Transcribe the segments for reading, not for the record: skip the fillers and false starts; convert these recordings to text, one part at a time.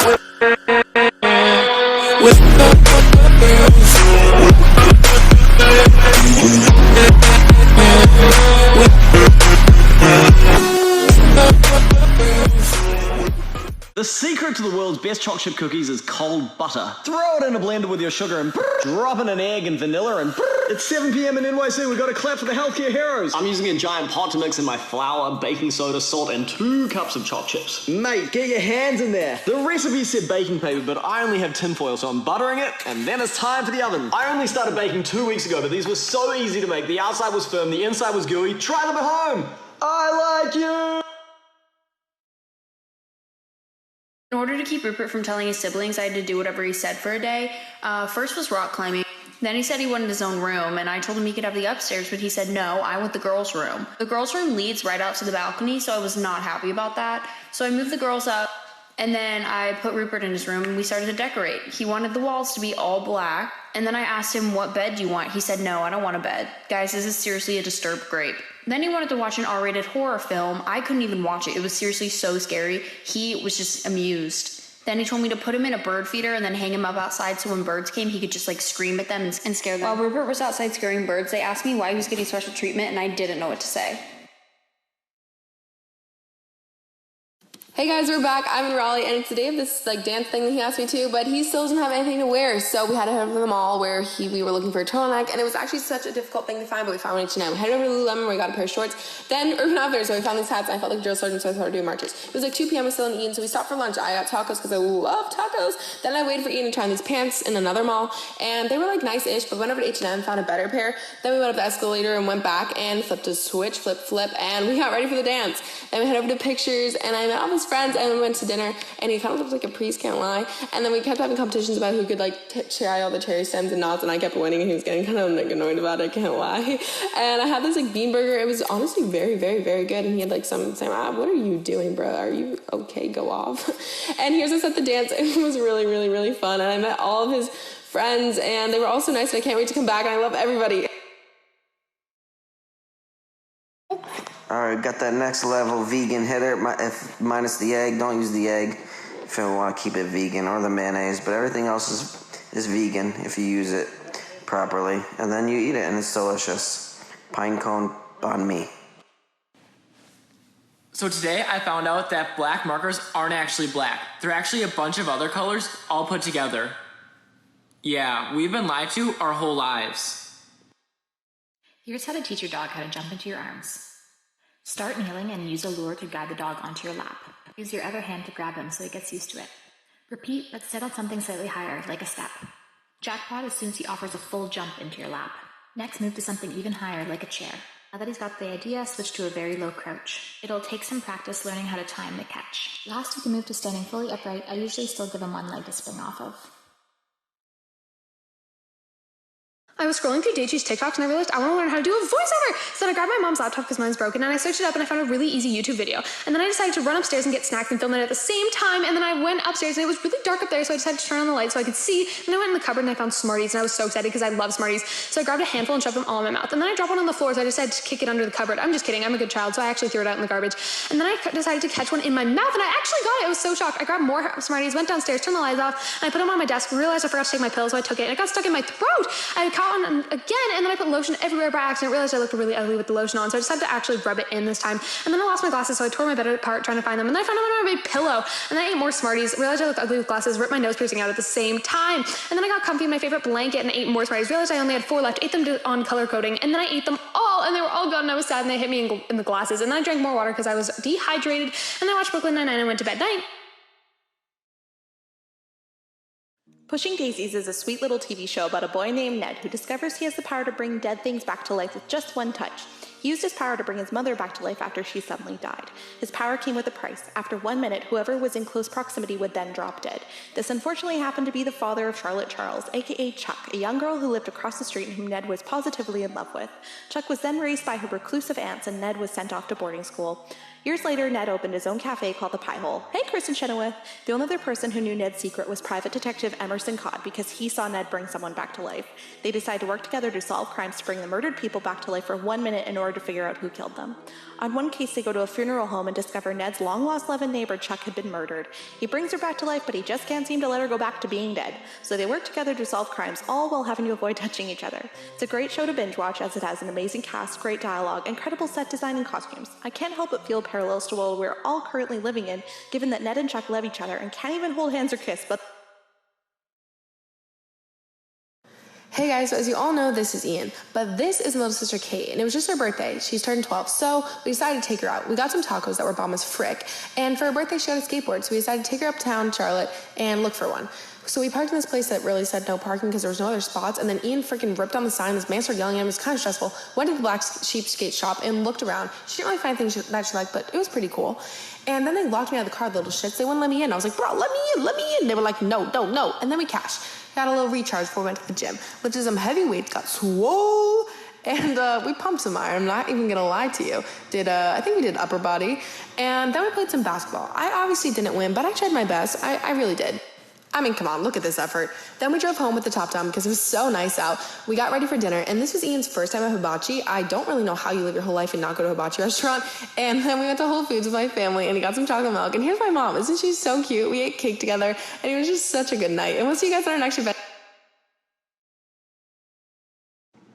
The secret to the world's best chocolate chip cookies is cold butter. Throw it in a blender with your sugar and drop in an egg and vanilla and it's 7 p.m. in NYC. We've got to clap for the healthcare heroes. I'm using a giant pot to mix in my flour, baking soda, salt, and 2 cups of chocolate chips. Mate, get your hands in there. The recipe said baking paper, but I only have tinfoil, so I'm buttering it, and then it's time for the oven. I only started baking 2 weeks ago, but these were so easy to make. The outside was firm, the inside was gooey. Try them at home. I like you. In order to keep Rupert from telling his siblings, I had to do whatever he said for a day. First was rock climbing. Then he said he wanted his own room, and I told him he could have the upstairs, but he said, no, I want the girls' room. The girls' room leads right out to the balcony, so I was not happy about that. So I moved the girls up, and then I put Rupert in his room, and we started to decorate. He wanted the walls to be all black, and then I asked him, what bed do you want? He said, no, I don't want a bed. Guys, this is seriously a disturbed grape. Then he wanted to watch an R-rated horror film. I couldn't even watch it. It was seriously so scary. He was just amused. Then he told me to put him in a bird feeder and then hang him up outside so when birds came, he could just like scream at them and scare them. While Rupert was outside scaring birds, they asked me why he was getting special treatment and I didn't know what to say. Hey guys, we're back. I'm in Raleigh, and it's the day of this dance thing that he asked me to, but he still doesn't have anything to wear, so we had to head over to the mall where we were looking for a turtleneck, and it was actually such a difficult thing to find, but we found one at H&M. Headed over to Lululemon where we got a pair of shorts, then Urban Outfitters where we found these hats, and I felt like a drill sergeant, so I started doing marches. It was like 2 p.m. with still in Eden, so we stopped for lunch. I got tacos because I love tacos. Then I waited for Eden to try on these pants in another mall, and they were like nice-ish, but went over to H&M, found a better pair. Then we went up the escalator and went back and flipped a switch, flip, and we got ready for the dance. Then we headed over to pictures, and I met all his friends, and we went to dinner, and he kind of looked like a priest, can't lie. And then we kept having competitions about who could try all the cherry stems and knots, and I kept winning, and he was getting kind of annoyed about it, can't lie. And I had this bean burger. It was honestly very, very, very good. And he had some saying, what are you doing, bro? Are you okay? Go off. And here's us at the dance. It was really, really, really fun. And I met all of his friends, and they were all so nice, and I can't wait to come back, and I love everybody. Alright, got that next level vegan hitter, minus the egg. Don't use the egg if you want to keep it vegan, or the mayonnaise, but everything else is vegan if you use it properly. And then you eat it, and it's delicious. Pine cone banh mi. So today I found out that black markers aren't actually black. They're actually a bunch of other colors all put together. Yeah, we've been lied to our whole lives. Here's how to teach your dog how to jump into your arms. Start kneeling and use a lure to guide the dog onto your lap. Use your other hand to grab him so he gets used to it. Repeat, but set on something slightly higher, like a step. Jackpot as soon as he offers a full jump into your lap. Next, move to something even higher, like a chair. Now that he's got the idea, switch to a very low crouch. It'll take some practice learning how to time the catch. Last, you can move to standing fully upright. I usually still give him one leg to spring off of. I was scrolling through Daichi's TikToks and I realized I want to learn how to do a voiceover. So then I grabbed my mom's laptop because mine's broken and I searched it up and I found a really easy YouTube video. And then I decided to run upstairs and get snacks and film it at the same time. And then I went upstairs and it was really dark up there, so I decided to turn on the light so I could see. And I went in the cupboard and I found Smarties and I was so excited because I love Smarties. So I grabbed a handful and shoved them all in my mouth. And then I dropped one on the floor, so I decided to kick it under the cupboard. I'm just kidding, I'm a good child, so I actually threw it out in the garbage. And then I decided to catch one in my mouth and I actually got it. I was so shocked. I grabbed more Smarties, went downstairs, turned the lights off, and I put them on my desk and realized I forgot to take my pill, so I took it and it got stuck in my throat. I caught one again, and then I put lotion everywhere by accident. Realized I looked really ugly with the lotion on, so I decided to actually rub it in this time. And then I lost my glasses, so I tore my bed apart trying to find them. And then I found them under my pillow. And then I ate more Smarties. Realized I looked ugly with glasses. Ripped my nose piercing out at the same time. And then I got comfy in my favorite blanket and ate more Smarties. Realized I only had 4 left. Ate them on color coding. And then I ate them all, and they were all gone. And I was sad, and they hit me in the glasses. And then I drank more water because I was dehydrated. And then I watched Brooklyn Nine-Nine and went to bed. Night. Pushing Daisies is a sweet little TV show about a boy named Ned who discovers he has the power to bring dead things back to life with just one touch. He used his power to bring his mother back to life after she suddenly died. His power came with a price. After 1 minute, whoever was in close proximity would then drop dead. This unfortunately happened to be the father of Charlotte Charles, aka Chuck, a young girl who lived across the street and whom Ned was positively in love with. Chuck was then raised by her reclusive aunts, and Ned was sent off to boarding school. Years later, Ned opened his own cafe called the Pie Hole. Hey, Kristen Chenoweth! The only other person who knew Ned's secret was private detective Emerson Codd because he saw Ned bring someone back to life. They decided to work together to solve crimes to bring the murdered people back to life for 1 minute in order to figure out who killed them. On one case, they go to a funeral home and discover Ned's long-lost love and neighbor Chuck had been murdered. He brings her back to life, but he just can't seem to let her go back to being dead. So they work together to solve crimes, all while having to avoid touching each other. It's a great show to binge watch as it has an amazing cast, great dialogue, incredible set design and costumes. I can't help but feel parallels to the world we're all currently living in, given that Ned and Chuck love each other and can't even hold hands or kiss, but... Hey guys, so as you all know, this is Ian, but this is my little sister Kate, and it was just her birthday. She's turning 12, so we decided to take her out. We got some tacos that were bomb as frick, and for her birthday she had a skateboard, so we decided to take her uptown Charlotte and look for one. So we parked in this place that really said no parking because there was no other spots, and then Ian freaking ripped on the sign. This man started yelling at him. It was kind of stressful. Went to the Black Sheep skate shop and looked around. She didn't really find things that she liked, but it was pretty cool. And then they locked me out of the car, the little shits. They wouldn't let me in. I was like, bro, let me in. They were like, no. And then we cashed. Got a little recharge before we went to the gym. Lifted some heavy weights, got swole, and we pumped some iron. I'm not even gonna lie to you. I think we did upper body, and then we played some basketball. I obviously didn't win, but I tried my best. I really did. I mean, come on, look at this effort. Then we drove home with the top down because it was so nice out. We got ready for dinner, and this was Ian's first time at Hibachi. I don't really know how you live your whole life and not go to a hibachi restaurant. And then we went to Whole Foods with my family, and he got some chocolate milk. And here's my mom. Isn't she so cute? We ate cake together, and it was just such a good night. And we'll see you guys on our next event.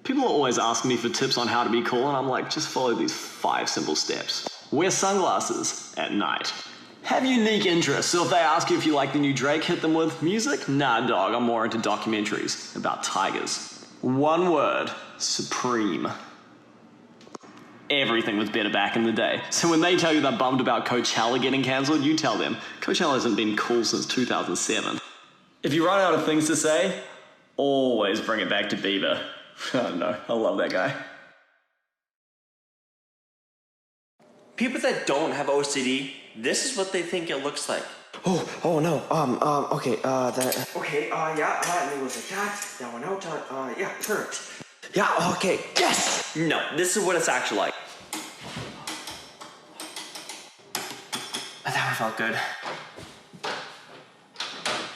People are always asking me for tips on how to be cool, and I'm like, just follow these 5 simple steps. Wear sunglasses at night. Have unique interests, so if they ask you if you like the new Drake, hit them with music? Nah, dog, I'm more into documentaries about tigers. One word, supreme. Everything was better back in the day. So when they tell you they're bummed about Coachella getting cancelled, you tell them, Coachella hasn't been cool since 2007. If you run out of things to say, always bring it back to Bieber. I don't know, I love that guy. People that don't have OCD, this is what they think it looks like. Oh no, okay, Yeah, and it was a cat, that one out, yeah, perfect. yeah, okay, yes! No, this is what it's actually like. That one felt good.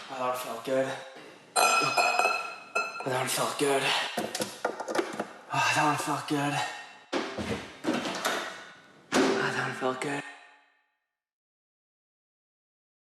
That one felt good. That one felt good. That one felt good. That one felt good.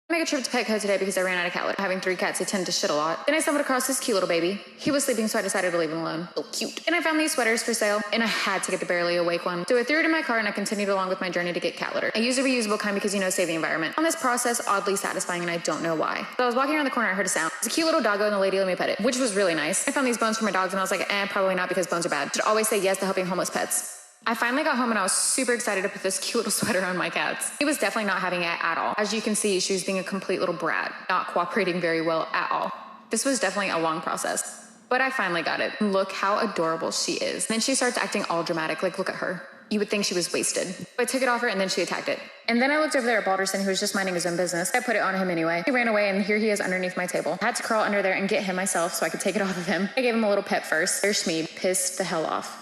I make a trip to Petco today because I ran out of cat litter. Having 3 cats, they tend to shit a lot. Then I stumbled across this cute little baby. He was sleeping, so I decided to leave him alone. So cute. And I found these sweaters for sale, and I had to get the barely awake one. So I threw it in my car, and I continued along with my journey to get cat litter. I use a reusable kind because, save the environment. On this process, oddly satisfying, and I don't know why. So I was walking around the corner, I heard a sound. It's a cute little doggo, and the lady let me pet it, which was really nice. I found these bones for my dogs, and I was like, probably not because bones are bad. Should always say yes to helping homeless pets. I finally got home and I was super excited to put this cute little sweater on my cats. He was definitely not having it at all. As you can see, she was being a complete little brat, not cooperating very well at all. This was definitely a long process, but I finally got it. Look how adorable she is. And then she starts acting all dramatic, like look at her. You would think she was wasted. I took it off her and then she attacked it. And then I looked over there at Balderson, who was just minding his own business. I put it on him anyway. He ran away and here he is underneath my table. I had to crawl under there and get him myself so I could take it off of him. I gave him a little pet first. There's Schmeeb, pissed the hell off.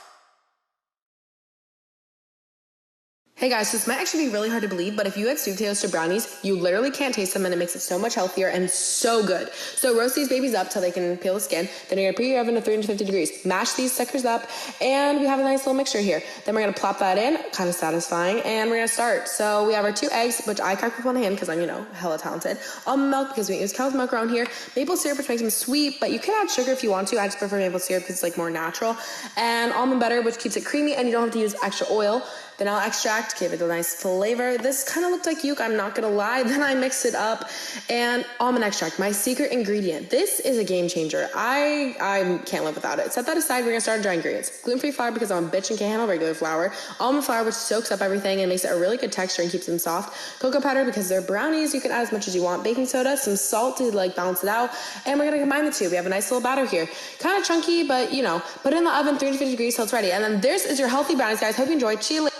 Hey guys, so this might actually be really hard to believe, but if you add sweet potatoes to brownies, you literally can't taste them and it makes it so much healthier and so good. So roast these babies up till they can peel the skin. Then you're gonna preheat your oven to 350 degrees. Mash these suckers up and we have a nice little mixture here. Then we're gonna plop that in, kind of satisfying, and we're gonna start. So we have our 2 eggs, which I cracked with one hand because I'm, hella talented. Almond milk because we use cow's milk around here. Maple syrup, which makes them sweet, but you can add sugar if you want to. I just prefer maple syrup because it's like more natural. And almond butter, which keeps it creamy and you don't have to use extra oil. Then I'll extract, give it a nice flavor. This kind of looked like yolk, I'm not gonna lie. Then I mixed it up. And almond extract, my secret ingredient. This is a game changer. I can't live without it. Set that aside, we're gonna start dry ingredients. Gluten-free flour because I'm a bitch and can't handle regular flour. Almond flour, which soaks up everything and makes it a really good texture and keeps them soft. Cocoa powder because they're brownies, you can add as much as you want. Baking soda, some salt to balance it out. And we're gonna combine the two. We have a nice little batter here. Kind of chunky, but put it in the oven, 350 degrees till it's ready. And then this is your healthy brownies, guys. Hope you enjoyed. See you later.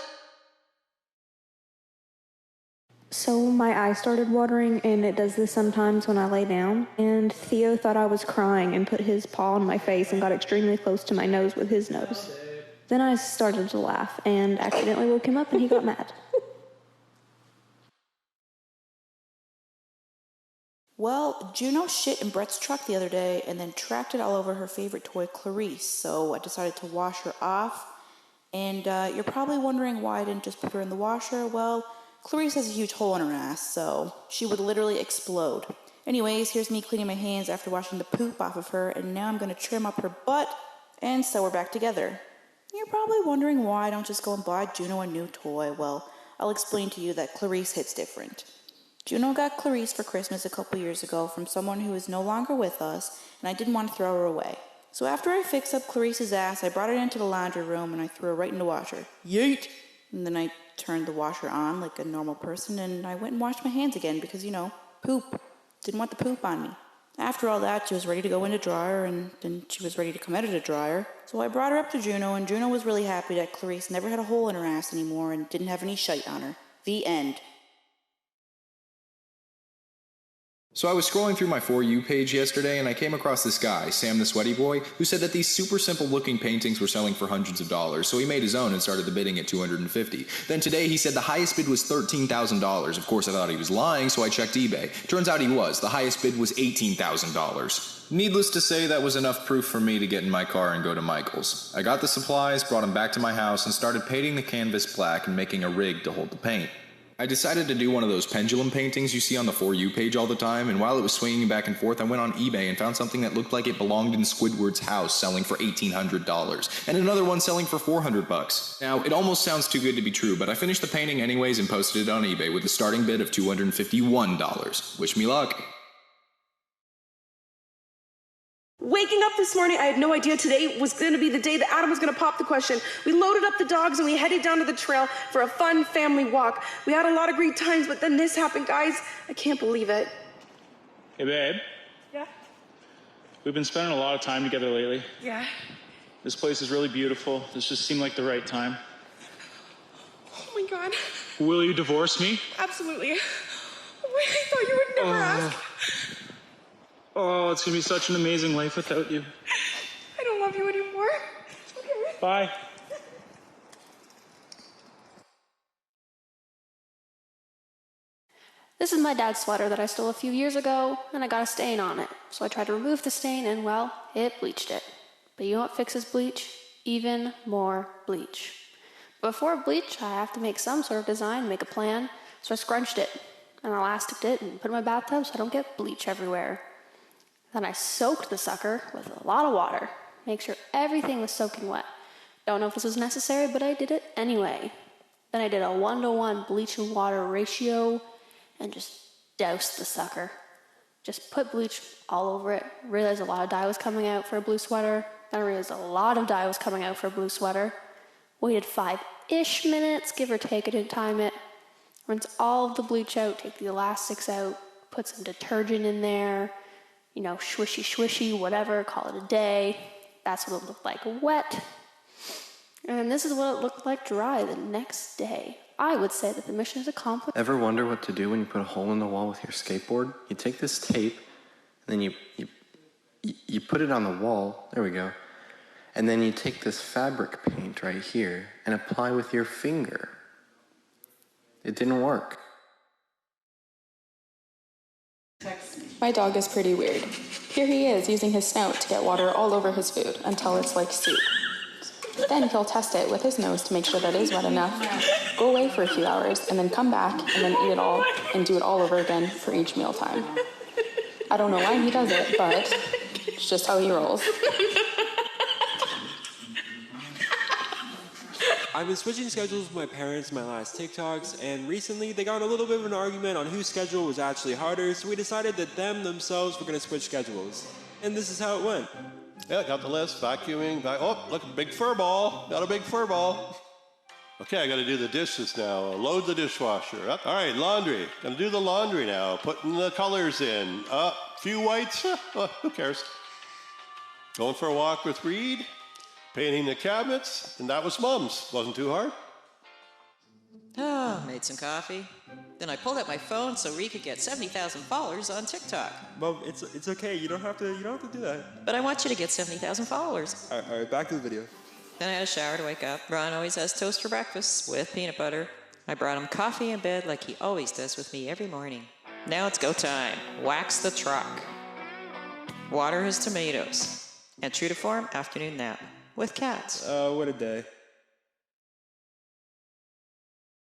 So my eye started watering, and it does this sometimes when I lay down. And Theo thought I was crying and put his paw on my face and got extremely close to my nose with his nose. Then I started to laugh and accidentally woke him up and he got mad. Well, Juno shit in Brett's truck the other day and then tracked it all over her favorite toy, Clarice, so I decided to wash her off. And you're probably wondering why I didn't just put her in the washer. Well, Clarice has a huge hole in her ass, so she would literally explode. Anyways, here's me cleaning my hands after washing the poop off of her, and now I'm going to trim up her butt and sew her back together. You're probably wondering why I don't just go and buy Juno a new toy. Well, I'll explain to you that Clarice hits different. Juno got Clarice for Christmas a couple years ago from someone who is no longer with us, and I didn't want to throw her away. So after I fixed up Clarice's ass, I brought her into the laundry room and I threw her right in the washer. Yeet! And then I turned the washer on like a normal person and I went and washed my hands again because, poop. Didn't want the poop on me. After all that, she was ready to go in the dryer and then she was ready to come out of the dryer. So I brought her up to Juno and Juno was really happy that Clarice never had a hole in her ass anymore and didn't have any shite on her. The end. So I was scrolling through my For You page yesterday and I came across this guy, Sam the Sweaty Boy, who said that these super simple looking paintings were selling for hundreds of dollars, so he made his own and started the bidding at $250. Then today he said the highest bid was $13,000. Of course I thought he was lying, so I checked eBay. Turns out he was. The highest bid was $18,000. Needless to say, that was enough proof for me to get in my car and go to Michael's. I got the supplies, brought them back to my house, and started painting the canvas black and making a rig to hold the paint. I decided to do one of those pendulum paintings you see on the For You page all the time, and while it was swinging back and forth, I went on eBay and found something that looked like it belonged in Squidward's house, selling for $1,800, and another one selling for $400. Now, it almost sounds too good to be true, but I finished the painting anyways and posted it on eBay with a starting bid of $251. Wish me luck. Waking up this morning, I had no idea today was going to be the day that Adam was going to pop the question. We loaded up the dogs and we headed down to the trail for a fun family walk. We had a lot of great times, but then this happened, guys. I can't believe it. Hey, babe. Yeah? We've been spending a lot of time together lately. Yeah? This place is really beautiful. This just seemed like the right time. Oh my God. Will you divorce me? Absolutely. I thought you would never ask. Oh, it's going to be such an amazing life without you. I don't love you anymore. Okay. Bye. This is my dad's sweater that I stole a few years ago, and I got a stain on it. So I tried to remove the stain, and well, it bleached it. But you know what fixes bleach? Even more bleach. Before bleach, I have to make some sort of design, make a plan. So I scrunched it, and elasticed it, and put it in my bathtub so I don't get bleach everywhere. Then I soaked the sucker with a lot of water. Make sure everything was soaking wet. Don't know if this was necessary, but I did it anyway. Then I did a 1-to-1 bleach and water ratio and just doused the sucker. Just put bleach all over it. Realized a lot of dye was coming out for a blue sweater. Then I realized a lot of dye was coming out for a blue sweater. Waited 5-ish minutes, give or take, I didn't time it. Rinse all of the bleach out, take the elastics out, put some detergent in there, swishy, whatever, call it a day. That's what it looked like wet. And this is what it looked like dry the next day. I would say that the mission is accomplished. Ever wonder what to do when you put a hole in the wall with your skateboard? You take this tape, and then you put it on the wall. There we go. And then you take this fabric paint right here and apply with your finger. It didn't work. My dog is pretty weird. Here he is using his snout to get water all over his food until it's like soup. Then he'll test it with his nose to make sure that it is wet enough, go away for a few hours, and then come back and then eat it all and do it all over again for each mealtime. I don't know why he does it, but it's just how he rolls. I've been switching schedules with my parents in my last TikToks, and recently they got in a little bit of an argument on whose schedule was actually harder, so we decided that themselves were going to switch schedules. And this is how it went. Yeah, got the list, vacuuming, oh, look, big fur ball, got a big fur ball. Okay, I gotta do the dishes now, load the dishwasher. All right, laundry, gonna do the laundry now, putting the colors in. Few whites, who cares? Going for a walk with Reed. Painting the cabinets, and that was Mom's. Wasn't too hard. Made some coffee. Then I pulled out my phone so Reed could get 70,000 followers on TikTok. Mom, it's okay. You don't have to do that. But I want you to get 70,000 followers. All right, back to the video. Then I had a shower to wake up. Ron always has toast for breakfast with peanut butter. I brought him coffee in bed like he always does with me every morning. now it's go time. Wax the truck. Water his tomatoes. And true to form, afternoon nap. With cats. What a day.